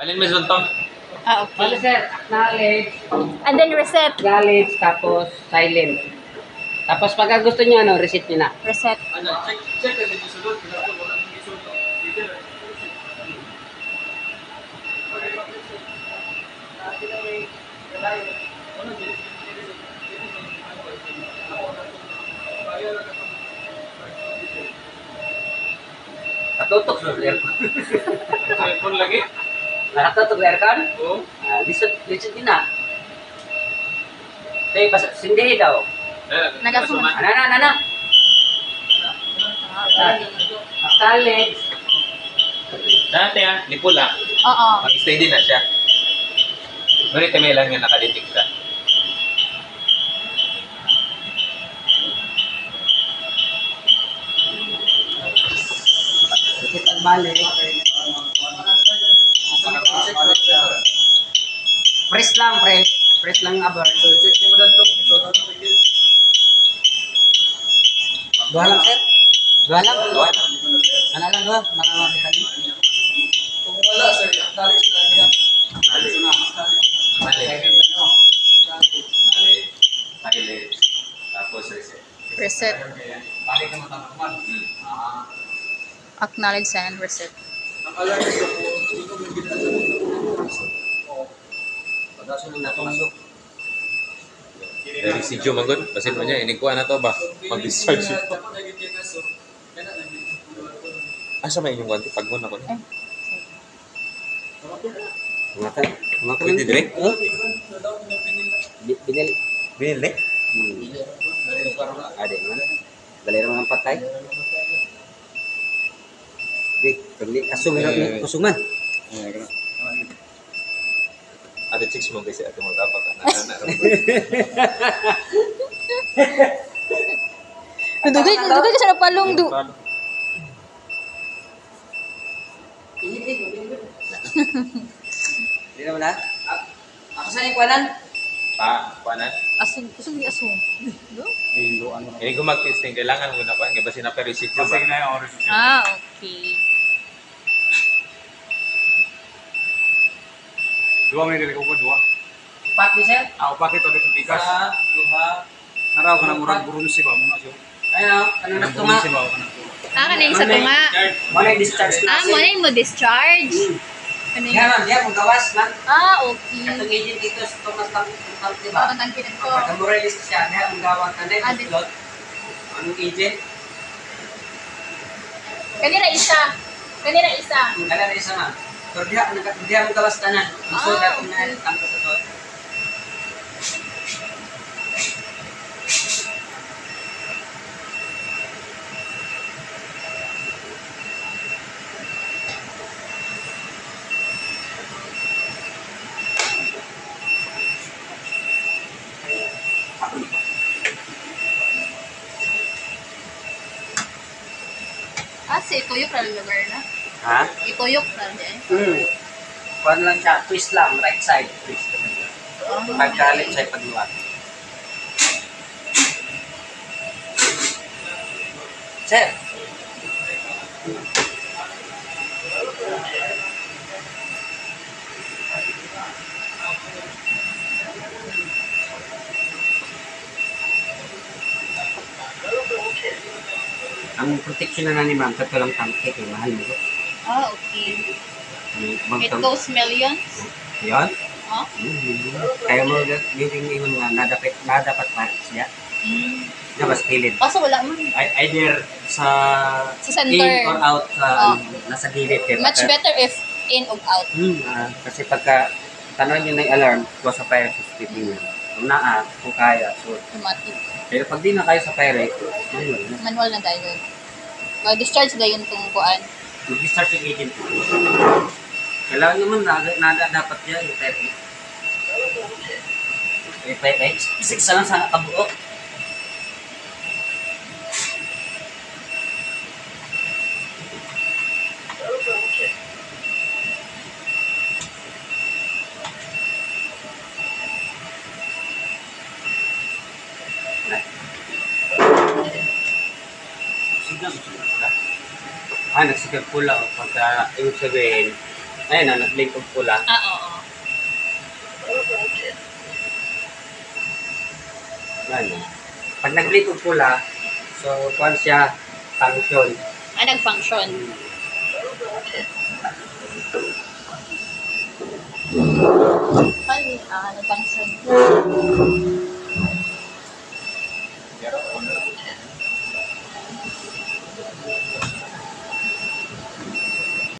Alin may suntong? Okay. Ano sir, acknowledge, And then reset. acknowledge, tapos silent. Tapos pagka gusto niyo ano, reset niyo na. Reset. Ano, check na din yung sulod. Wala nang isulod. Katutok sa aircon. Cellphone lagi? Nakatutok sa aircon? Oo. Reset niyo na. Tay, sindi daw. Nagasuman. Ano. Acknowledge. Dati di pula. Oo. Mag-stay din na siya. Ngunit may lang yung nakadetect siya. Reset at balik. Press lang, press. Press lang abort. So, check niyo mo na ito. Dua lang, sir. Dua lang. Dua lang. Ano lang, dua? Makakita niyo. Kung wala, sir, acknowledge na niya. Silent. Tapos reset. Reset. Balik ka matapakman. Acknowledge and reset. Ang alam niyo po, hindi ko may ginagawa. Padaso nung napasok. Dari si Joe magod. Basin mo niya. Inikuha na to ba? Mag-discharge yun. Asa may inyong kwanti? Pagmon ako na. Tumakan. Pwede direct? Oh, binil. Binil eh? Ada mana? Galera mga patay. Di, pagli asum ni kusuman. Ada chicks mo kasi ato mo dapat na. Dugay ka sa napalong du. Di na wala. Ako sa yung kwanan? Kuanan. Asong di asong. No? Ini ko mag-testing. Kailangan mo na pa. Nga ba sinaperisip ko ba? Ah, okay. Dua may dili ko ko dua. Pat ni sir. Ako pakit ulit ang bigas. Duha. Naraw ka na murag burunsi ba mo na siya. Ano na tunga? Burunsi ba ako na to. Kana yung sa tunga. Mo na discharge na. Mo na mo discharge. Ano Yan yun? ma'am, yan kung gawas man. Okay. Katong agent dito sa Thomas Tank, di ba? Ang tangkinan ko. Pagka mo release siya, yan ang gawag na din. Ah, di- Anong agent? Kanina isa. Kala na isa ma'am. Pero diha ang gawas tanan. So, Ah, datong na okay. tangko sa to. Si ituyok na lugar na. Ha? Ituyok na din. Kuan lang siya, twist lang, right side. Twist. Pagka left side pagluwag. Sir. Ang protection na ni ma'am, kato lang tangke, kay mahal mo. Ah, okay. It Bang goes millions. Yan? Huh? Kaya mo yung ingon nga nadapat pa siya. Na mas kilid. Kaso wala man. Either sa Sa center. in or out sa nasa gilid. Much better if in or out. Kasi pagka tanong nyo na yung alarm, ko sa fire system nyo. Kung naa, kung kaya. So, Automatic. pero pag di na kayo sa fire, manual na. Manual na tayo. Mag-discharge na yun itong kuan. Mag-start yung agent. Kailangan naman nada dapat yan, yung type A. Isik sa lang sa kabuok. Nagsikap pula pagka ibig sabihin Ayun na, nag-blink og pula. Oo. Ano. Pag nag-blink og pula, so kuan siya, function. Nag-function. Nag-function.